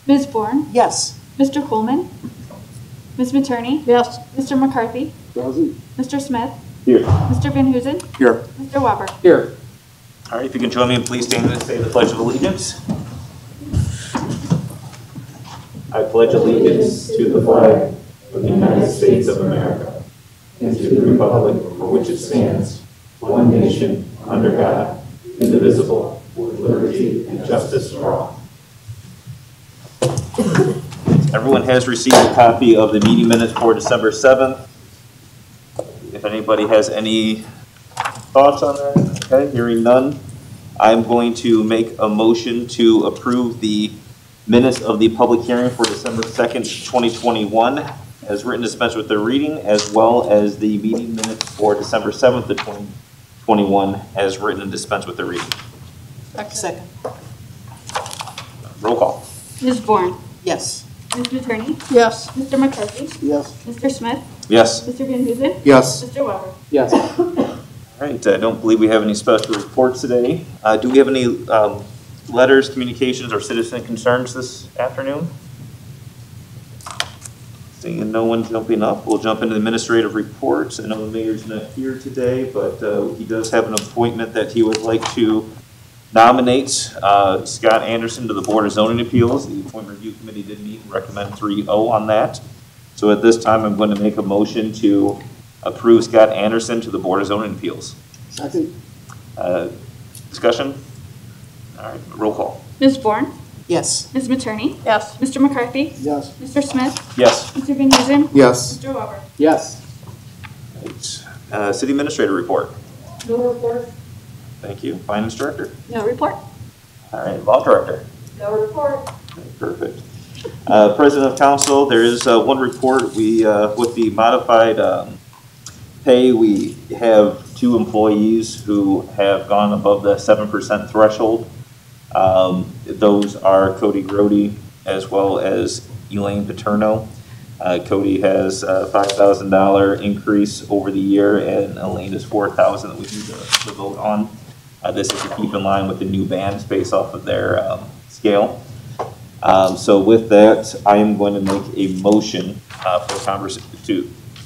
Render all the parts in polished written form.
Ms. Bourne? Yes. Mr. Coleman? Ms. Materney? Yes. Mr. McCarthy? Present. Mr. Smith? Here. Mr. Van Hoosen? Here. Mr. Weber? Here. All right, if you can join me and please stand and say the Pledge of Allegiance. I pledge allegiance to the flag of the United States of America and to the republic for which it stands, one nation, under God, indivisible, with liberty and justice for all. Everyone has received a copy of the meeting minutes for December 7th. If anybody has any thoughts on that? Okay, hearing none, I'm going to make a motion to approve the minutes of the public hearing for December 2nd, 2021, as written, dispense with their reading, as well as the meeting minutes for December 7th of 2021, as written and dispense with their reading. Second. Roll call. Ms. Bourne? Yes. Ms. Materney? Yes. Mr. McCarthy? Yes. Mr. Smith? Yes. Mr. Van Hoosen? Yes. Mr. Weber? Yes. All right, I don't believe we have any special reports today. Do we have any letters, communications, or citizen concerns this afternoon? Seeing no one jumping up, we'll jump into the administrative reports. I know the mayor's not here today, but he does have an appointment that he would like to nominate Scott Anderson to the Board of Zoning Appeals. The Appointment Review Committee did meet and recommend 3-0 on that. So at this time, I'm going to make a motion to approve Scott Anderson to the Board of Zoning Appeals. Second. Discussion? All right, roll call. Ms. Bourne? Yes. Ms. Materney? Yes. Mr. McCarthy? Yes. Mr. Smith? Yes. Mr. Van Hoosen? Yes. Mr. Weber? Yes. Right. City Administrator report. No report. Thank you. Finance Director. No report. All right, Law Director. No report. Okay, perfect. President of Council, there is one report. We, with the modified pay, we have 2 employees who have gone above the 7% threshold. Those are Cody Grody as well as Elaine Paterno. Cody has a $5,000 increase over the year, and Elaine is $4,000 that we need to vote on. This is to keep in line with the new bands based off of their scale. So with that, I am going to make a motion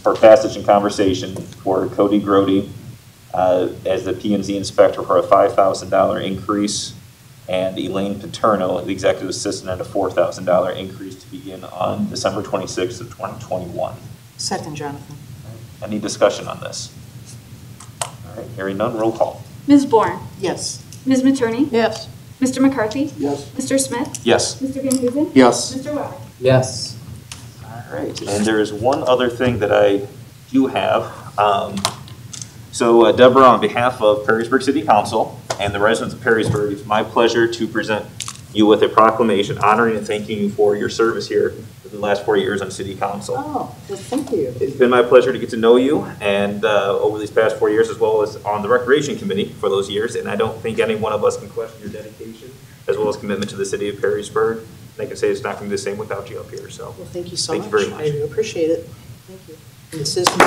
for passage and conversation for Cody Grody as the P&Z inspector for a $5,000 increase, and Elaine Paterno, the executive assistant, at a $4,000 increase to begin on December 26th of 2021. Second, Jonathan. Any discussion on this? All right, hearing none, roll call. Ms. Bourne? Yes. Ms. Materney? Yes. Mr. McCarthy? Yes. Mr. Smith? Yes. Mr. Van Hoosen? Yes. Mr. Weber? Yes. All right, and there is one other thing that I do have. So Deborah, on behalf of Perrysburg City Council and the residents of Perrysburg, it's my pleasure to present you with a proclamation honoring and thanking you for your service here for the last 4 years on City Council. Oh, well, thank you. It's been my pleasure to get to know you, and over these past 4 years, as well as on the Recreation Committee for those years, and I don't think any one of us can question your dedication as well as commitment to the city of Perrysburg. And I can say it's not going to be the same without you up here. So, Well, thank you so Thank much. you very much. I do appreciate it. Thank you. And the citizens.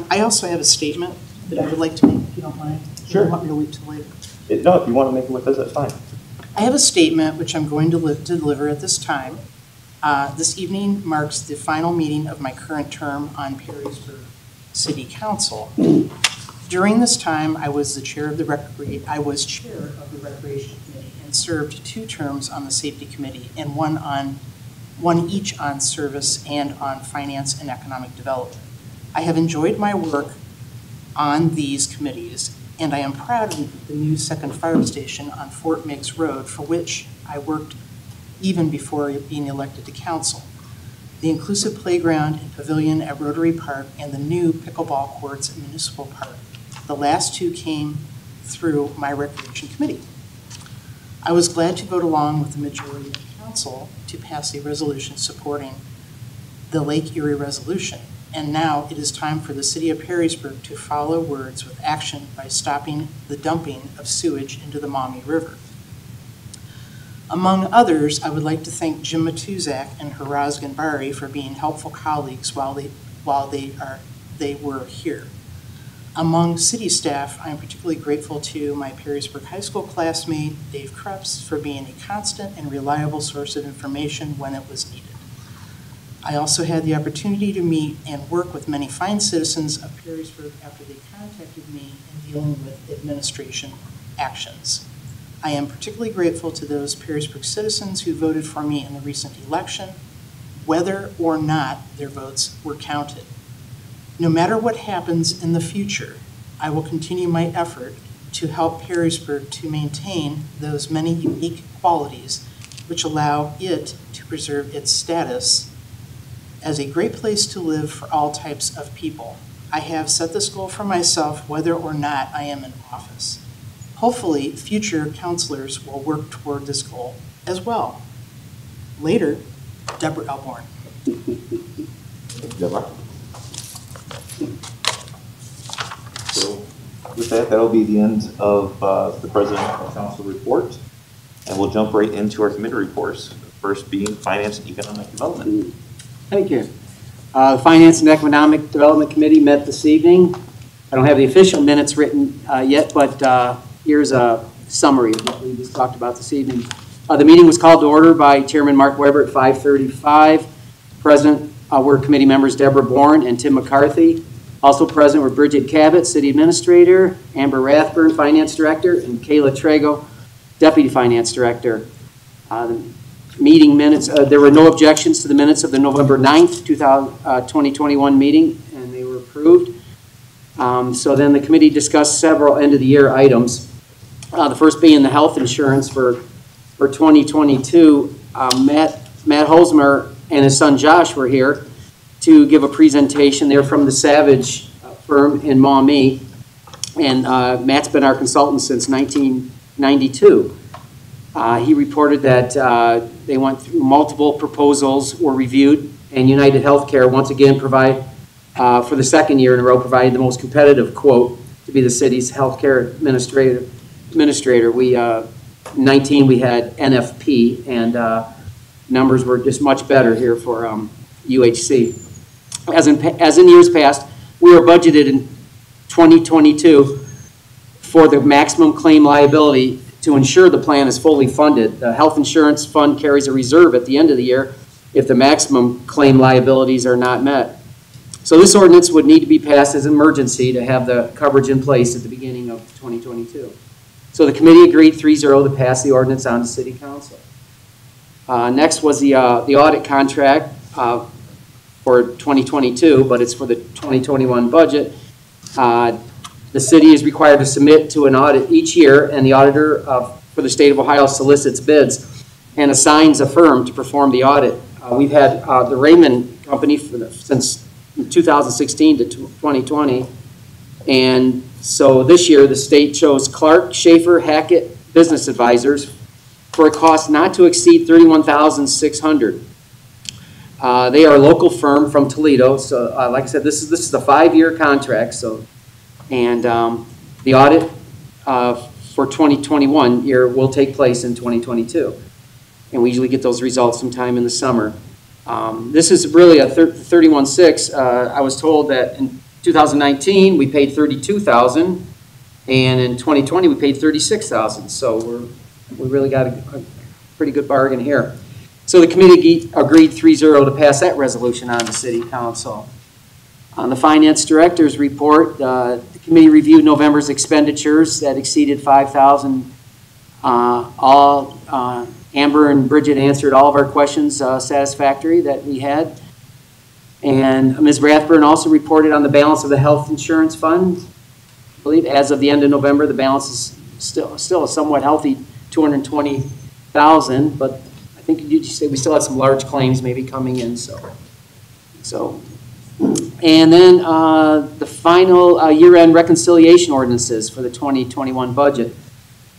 I also have a statement that I would like to make, if you don't mind. Sure. You don't want me to wait till later? no, if you want to make it with us, that's fine. I have a statement which I'm going to deliver at this time. This evening marks the final meeting of my current term on Perrysburg City Council. During this time, I was chair of the Recreation Committee and served 2 terms on the Safety Committee and one each on Service and on Finance and Economic Development. I have enjoyed my work on these committees, and I am proud of the new 2nd Fire Station on Fort Meigs Road, for which I worked even before being elected to council. The inclusive playground and pavilion at Rotary Park and the new pickleball courts at Municipal Park. The last 2 came through my Recreation Committee. I was glad to vote along with the majority of the council to pass a resolution supporting the Lake Erie resolution. And now it is time for the city of Perrysburg to follow words with action by stopping the dumping of sewage into the Maumee River. Among others, I would like to thank Jim Matuzak and Haraz Ganbari for being helpful colleagues while they were here. Among city staff, I am particularly grateful to my Perrysburg High School classmate, Dave Krebs, for being a constant and reliable source of information when it was needed. I also had the opportunity to meet and work with many fine citizens of Perrysburg after they contacted me in dealing with administration actions. I am particularly grateful to those Perrysburg citizens who voted for me in the recent election, whether or not their votes were counted. No matter what happens in the future, I will continue my effort to help Perrysburg to maintain those many unique qualities which allow it to preserve its status as a great place to live for all types of people. I have set this goal for myself whether or not I am in office. Hopefully, future councilors will work toward this goal as well. Later, Deborah Elborn. Deborah. So with that, that'll be the end of the President and Council report. And we'll jump right into our committee reports. First being Finance and Economic Development. Thank you. The Finance and Economic Development Committee met this evening. I don't have the official minutes written yet, but here's a summary of what we just talked about this evening. The meeting was called to order by Chairman Mark Weber at 5:35. Present were committee members Deborah Bourne and Tim McCarthy. Also present were Bridget Cabot, City Administrator, Amber Rathburn, Finance Director, and Kayla Trago, Deputy Finance Director. The meeting minutes, there were no objections to the minutes of the November 9th, 2021 meeting, and they were approved. So then the committee discussed several end-of-the-year items. The first being the health insurance for 2022. Matt Holzmer and his son Josh were here to give a presentation. They're from the Savage firm in Maumee, and Matt's been our consultant since 1992. He reported that they went through multiple proposals, were reviewed, and United Healthcare once again for the second year in a row provided the most competitive quote to be the city's healthcare administrator. We 19 we had NFP, and numbers were just much better here for UHC. As in years past, we were budgeted in 2022 for the maximum claim liability to ensure the plan is fully funded. The health insurance fund carries a reserve at the end of the year if the maximum claim liabilities are not met. So this ordinance would need to be passed as an emergency to have the coverage in place at the beginning of 2022. So the committee agreed 3-0 to pass the ordinance on to City Council. Next was the audit contract for 2022, but it's for the 2021 budget. The city is required to submit to an audit each year, and the auditor for the state of Ohio solicits bids and assigns a firm to perform the audit. We've had the Raymond Company since 2016 to 2020, and so this year the state chose Clark, Schaefer, Hackett Business Advisors for a cost not to exceed $31,600. They are a local firm from Toledo, so like I said, this is a 5-year contract. So, and the audit for 2021 year will take place in 2022, and we usually get those results sometime in the summer. This is really a 31.6. I was told that in 2019 we paid $32,000, and in 2020 we paid $36,000. So we really got a pretty good bargain here. So the committee agreed 3-0 to pass that resolution on to City Council. On the Finance Director's report, the committee reviewed November's expenditures that exceeded $5,000. Amber and Bridget answered all of our questions satisfactory that we had. And Ms. Rathburn also reported on the balance of the health insurance fund. I believe as of the end of November, the balance is still a somewhat healthy $220,000, but I think you say we still have some large claims maybe coming in. So. And then the final year-end reconciliation ordinances for the 2021 budget.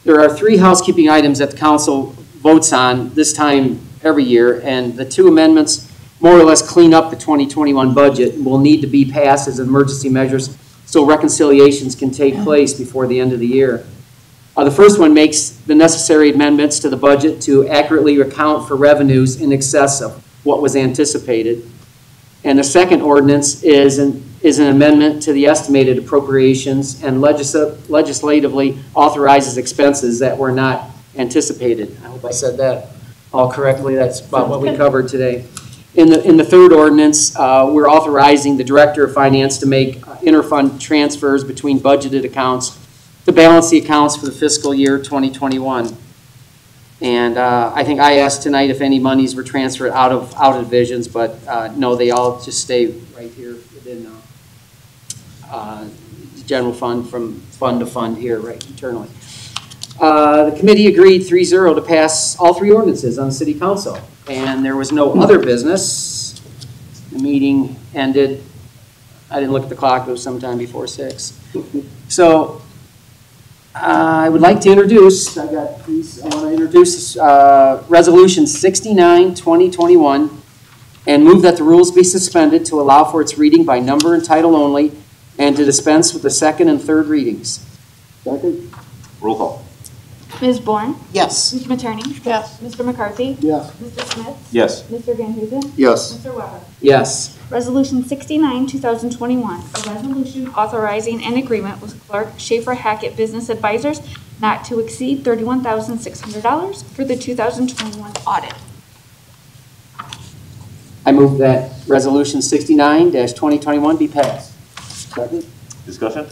There are 3 housekeeping items that the council votes on this time every year, and the 2 amendments more or less clean up the 2021 budget and will need to be passed as emergency measures so reconciliations can take place before the end of the year. The first one makes the necessary amendments to the budget to accurately account for revenues in excess of what was anticipated. And the second ordinance is is an amendment to the estimated appropriations and legislatively authorizes expenses that were not anticipated. I hope I said that all correctly. That's about what we covered today. In the third ordinance, we're authorizing the Director of Finance to make interfund transfers between budgeted accounts to balance the accounts for the fiscal year 2021. And I think I asked tonight if any monies were transferred out of divisions, but no, they all just stay right here within the general fund, from fund to fund here, right, internally. The committee agreed 3-0 to pass all 3 ordinances on the City Council, and there was no other business. The meeting ended. I didn't look at the clock, it was sometime before 6. So I would like to introduce, I want to introduce Resolution 69, 2021, and move that the rules be suspended to allow for its reading by number and title only, and to dispense with the second and third readings. Second. Roll call. Ms. Bourne? Yes. Ms. Materney? Yes. Mr. McCarthy? Yes. Mr. Smith? Yes. Mr. Van Huzen? Yes. Mr. Weber? Yes. Resolution 69, 2021, a resolution authorizing an agreement with Clark Schaefer Hackett Business Advisors not to exceed $31,600 for the 2021 audit. I move that Resolution 69-2021 be passed. Second. Discussion?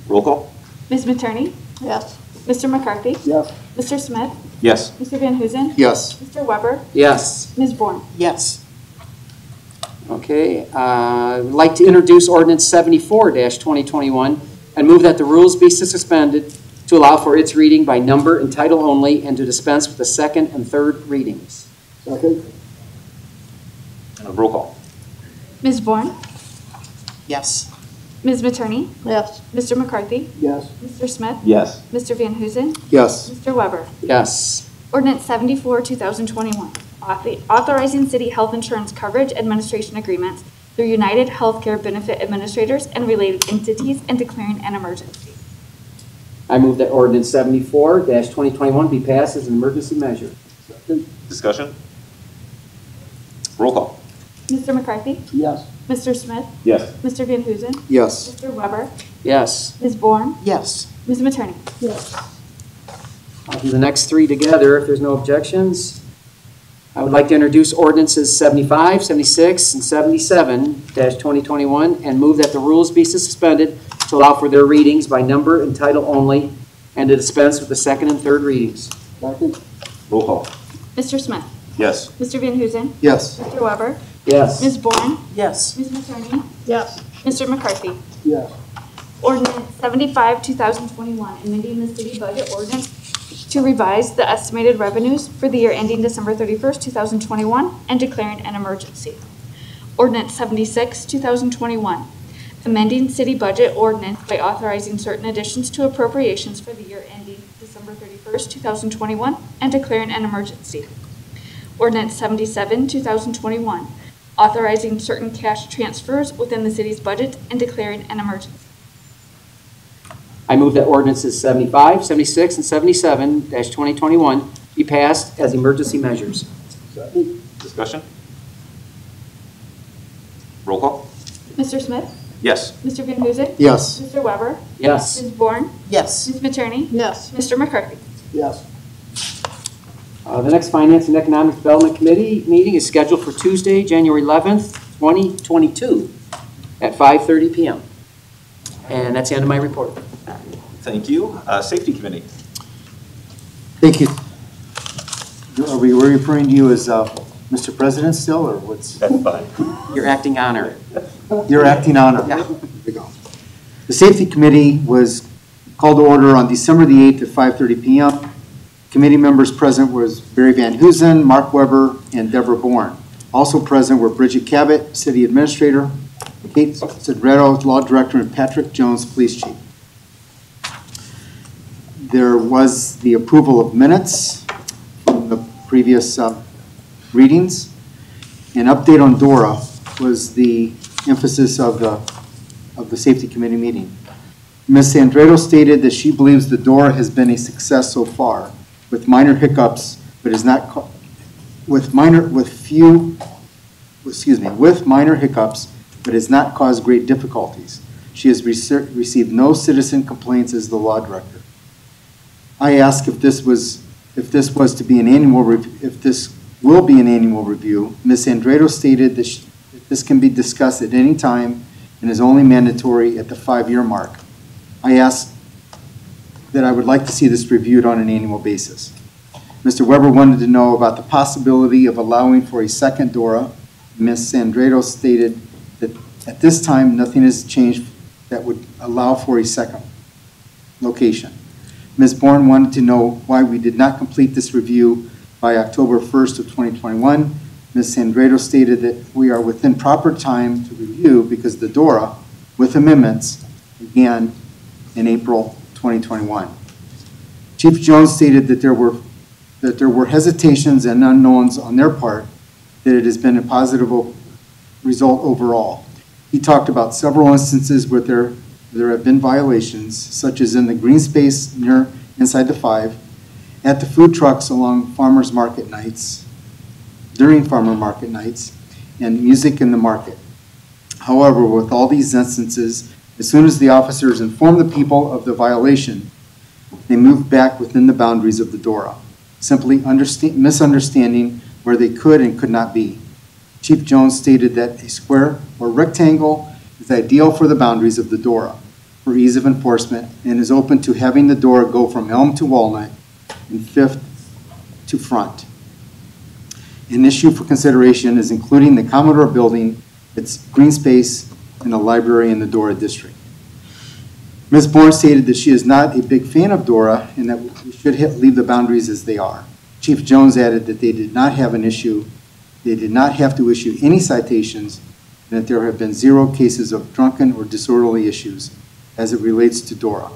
Roll call. Ms. Materney? Yes. Mr. McCarthy? Yes. Mr. Smith? Yes. Mr. Van Huzen? Yes. Mr. Weber? Yes. Ms. Bourne? Yes. Okay, I'd like to introduce Ordinance 74-2021 and move that the rules be suspended to allow for its reading by number and title only, and to dispense with the second and third readings. Second. Roll call. Ms. Bourne? Yes. Ms. Materney? Yes. Mr. McCarthy? Yes. Mr. Smith? Yes. Mr. Van Huzen? Yes. Mr. Weber? Yes. Ordinance 74, 2021, authorizing city health insurance coverage administration agreements through United Healthcare Benefit Administrators and related entities and declaring an emergency. I move that Ordinance 74-2021 be passed as an emergency measure. Second. Discussion? Roll call. Mr. McCarthy? Yes. Mr. Smith? Yes. Mr. Van Huzen? Yes. Mr. Weber? Yes. Ms. Bourne? Yes. Ms. Materney? I'll do the next 3 together if there's no objections. I would like to introduce ordinances 75, 76, and 77-2021 and move that the rules be suspended to allow for their readings by number and title only, and to dispense with the second and third readings. Second. Roll call. Mr. Smith? Yes. Mr. Van Huzen? Yes. Mr. Weber? Yes. Ms. Bourne? Yes. Ms. Materney? Yes. Mr. McCarthy? Yes. Ordinance 75, 2021, amending the city budget ordinance to revise the estimated revenues for the year ending December 31st, 2021, and declaring an emergency. Ordinance 76, 2021, amending city budget ordinance by authorizing certain additions to appropriations for the year ending December 31st, 2021, and declaring an emergency. Ordinance 77, 2021, authorizing certain cash transfers within the city's budget and declaring an emergency. I move that ordinances 75, 76, and 77-2021 be passed as emergency measures. Discussion? Roll call. Mr. Smith? Yes. Mr. Van Huzen? Yes. Mr. Weber? Yes. Ms. Bourne? Yes. Ms. Materney? Yes. Mr. McCarthy? Yes. The next Finance and Economic Development Committee meeting is scheduled for Tuesday, January 11th, 2022 at 5:30 p.m. And that's the end of my report. Thank you. Safety Committee. Thank you. Are we referring to you as Mr. President still, or what's? That's fine. Your acting honor. You're acting honor. Yeah. There we go. The Safety Committee was called to order on December the 8th at 5:30 p.m. Committee members present was Barry Van Huzen, Mark Weber, and Deborah Bourne. Also present were Bridget Cabot, City Administrator, Kate Cedredo, Law Director, and Patrick Jones, Police Chief. There was the approval of minutes from the previous readings. An update on DORA was the emphasis of the Safety Committee meeting. Ms. Andredo stated that she believes the DORA has been a success so far, with minor hiccups, but is not with minor hiccups, but has not caused great difficulties. She has received no citizen complaints as the law director. I asked if this will be an annual review. Ms. Andrado stated that this can be discussed at any time and is only mandatory at the 5-year mark. I asked that I would like to see this reviewed on an annual basis. Mr. Weber wanted to know about the possibility of allowing for a second DORA. Ms. Andrado stated that at this time, nothing has changed that would allow for a second location. Ms. Bourne wanted to know why we did not complete this review by October 1st of 2021. Ms. Andrado stated that we are within proper time to review because the DORA, with amendments, began in April 2021. Chief Jones stated that there were hesitations and unknowns on their part, that it has been a positive result overall. He talked about several instances where there have been violations, such as in the green space inside the 5, at the food trucks along farmers market nights, during farmer market nights, and music in the market. However, with all these instances, as soon as the officers informed the people of the violation, they moved back within the boundaries of the DORA, simply misunderstanding where they could and could not be. Chief Jones stated that a square or rectangle is ideal for the boundaries of the DORA for ease of enforcement and is open to having the DORA go from Elm to Walnut and 5th to Front. An issue for consideration is including the Commodore building, its green space, and the library in the DORA district. Ms. Bourne stated that she is not a big fan of DORA and that we should leave the boundaries as they are. Chief Jones added that they did not have an issue, they did not have to issue any citations, and that there have been 0 cases of drunken or disorderly issues as it relates to DORA.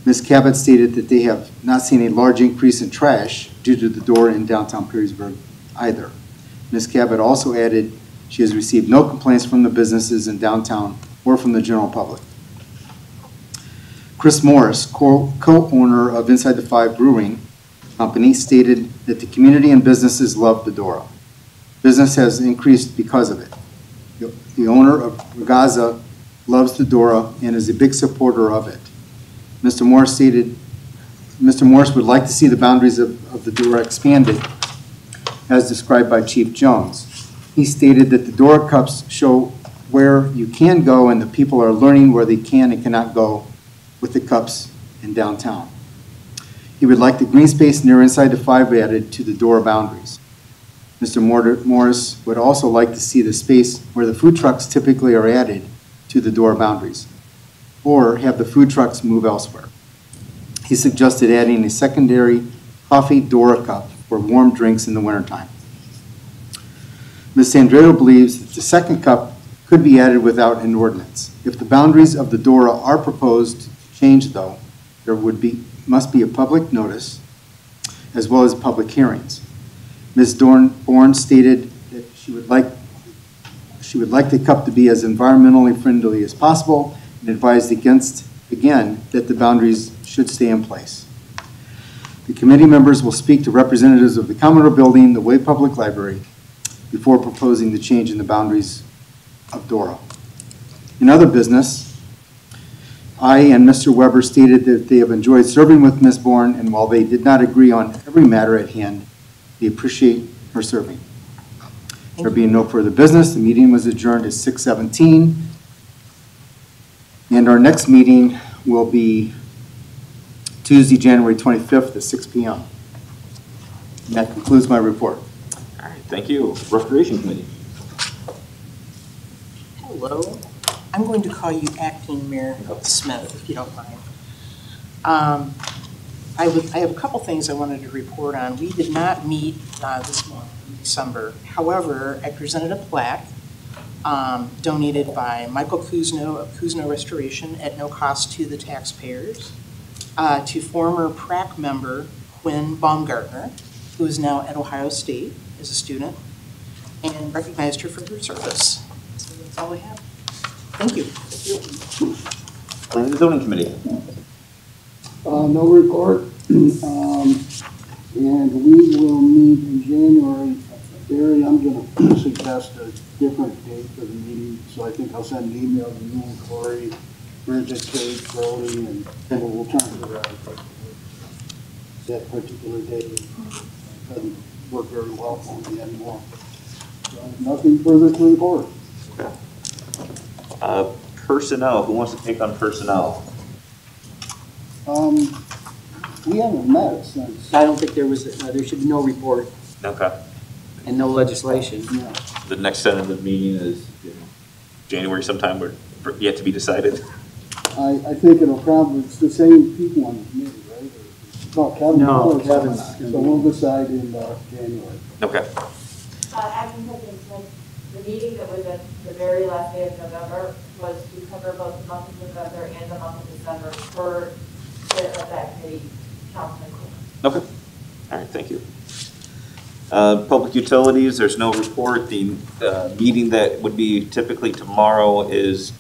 Ms. Cabot stated that they have not seen a large increase in trash due to the DORA in downtown Perrysburg either. Ms. Cabot also added she has received no complaints from the businesses in downtown or from the general public. Chris Morris, co-owner of Inside the 5 Brewing Company, stated that the community and businesses love the DORA. Business has increased because of it. The owner of Regaza loves the DORA and is a big supporter of it. Mr. Morris stated Mr. Morris would like to see the boundaries of the DORA expanded as described by Chief Jones. He stated that the DORA cups show where you can go and the people are learning where they can and cannot go with the cups in downtown. He would like the green space near Inside the 5 added to the DORA boundaries. Mr. Morris would also like to see the space where the food trucks typically are added to the DORA boundaries, or have the food trucks move elsewhere. He suggested adding a secondary coffee DORA cup for warm drinks in the wintertime. Ms. Andrado believes that the second cup could be added without an ordinance. If the boundaries of the DORA are proposed to change, though, there must be a public notice as well as public hearings. Ms. Bourne stated that she would like the cup to be as environmentally friendly as possible and advised against, again, that the boundaries should stay in place. The committee members will speak to representatives of the Commodore Building, the Way Public Library, before proposing the change in the boundaries of DORA. In other business, I and Mr. Weber stated that they have enjoyed serving with Ms. Bourne, and while they did not agree on every matter at hand, they appreciate her serving. There being no further business, the meeting was adjourned at 6:17. And our next meeting will be Tuesday, January 25th at 6 p.m. And that concludes my report. All right, thank you. Recreation Committee. Hello. I'm going to call you Acting Mayor Smith, if you don't mind. I have a couple things I wanted to report on. We did not meet this month in December. However, I presented a plaque donated by Michael Kuzno of Kuzno Restoration at no cost to the taxpayers, to former PRAC member Quinn Baumgartner, who is now at Ohio State as a student, and recognized her for her service. So that's all I have. Thank you. Planning and Zoning Committee. No report, and we will meet in January Barry, I'm gonna suggest a different date for the meeting, so I think I'll send an email to you and Corey, Bridget, Kate, Brody, and we'll try and figure out that particular date. Doesn't work very well for me anymore. So, nothing further to report. Personnel, who wants to take on personnel? We haven't met since, I don't think there should be no report Okay. and no legislation. yeah. The next tentative meeting is January sometime, or yet to be decided. I think it'll probably, it's the same people on the committee, right? No, Kevin. No, Kevin's gonna So be- we'll decide in January. Okay. Acting President Smith, the meeting that was at the very last day of November was to cover both the month of November and the month of December for that committee, Councilman Cool. Okay. All right, thank you. Public utilities, there's no report. The meeting that would be typically tomorrow is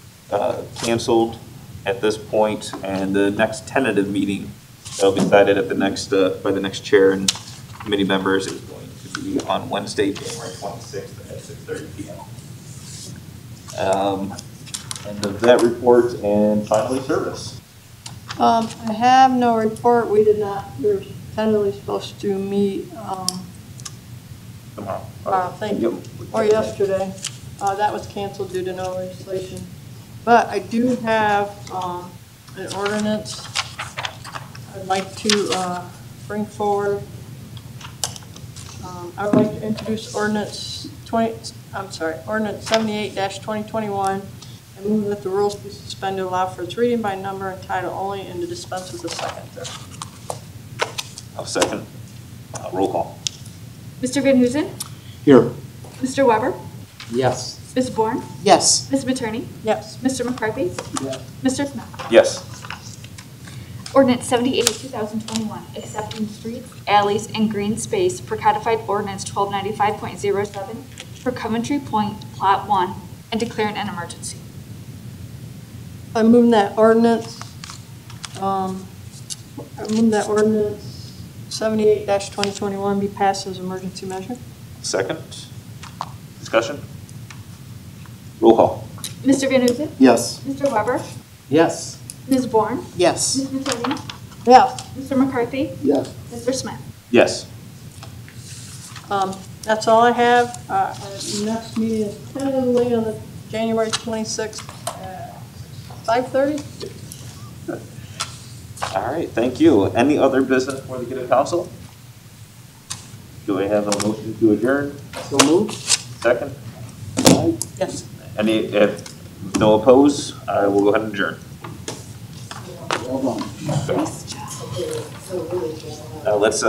canceled at this point, and the next tentative meeting that'll be decided at the next by the next chair and committee members is going to be on Wednesday, January 26th at 6:30 p.m. End of that report, and finally service. I have no report. We did not, we were tentatively supposed to meet, Tomorrow. thank you, or yesterday. That was canceled due to no legislation. But I do have, an ordinance I'd like to, bring forward. I would like to introduce ordinance ordinance 78-2021, and move that the rules be suspended, allow for its reading by number and title only, and to dispense with the second and third. I'll second. Roll call. Mr. Van Huzen? Here. Mr. Weber? Yes. Ms. Bourne? Yes. Ms. Matroni? Yes. Mr. McCarthy? Yes. Mr. Smith? Yes. Ordinance 78, 2021, accepting streets, alleys, and green space for codified ordinance 1295.07 for Coventry Point, Plot 1, and declaring an emergency. I move that ordinance, 78-2021 be passed as emergency measure. Second. Discussion. Roll call. Mr. Van Huzen? Yes. Mr. Weber? Yes. Ms. Bourne? Yes. Ms. Matroni? Yes. Mr. McCarthy? Yes. Mr. Smith? Yes. That's all I have. Our next meeting is tentatively on the January 26th at 5:30. All right, thank you. Any other business for the good of council? Do I have a motion to adjourn? So moved? Second? Yes. Any, if no opposed, I will go ahead and adjourn. Well done. Let's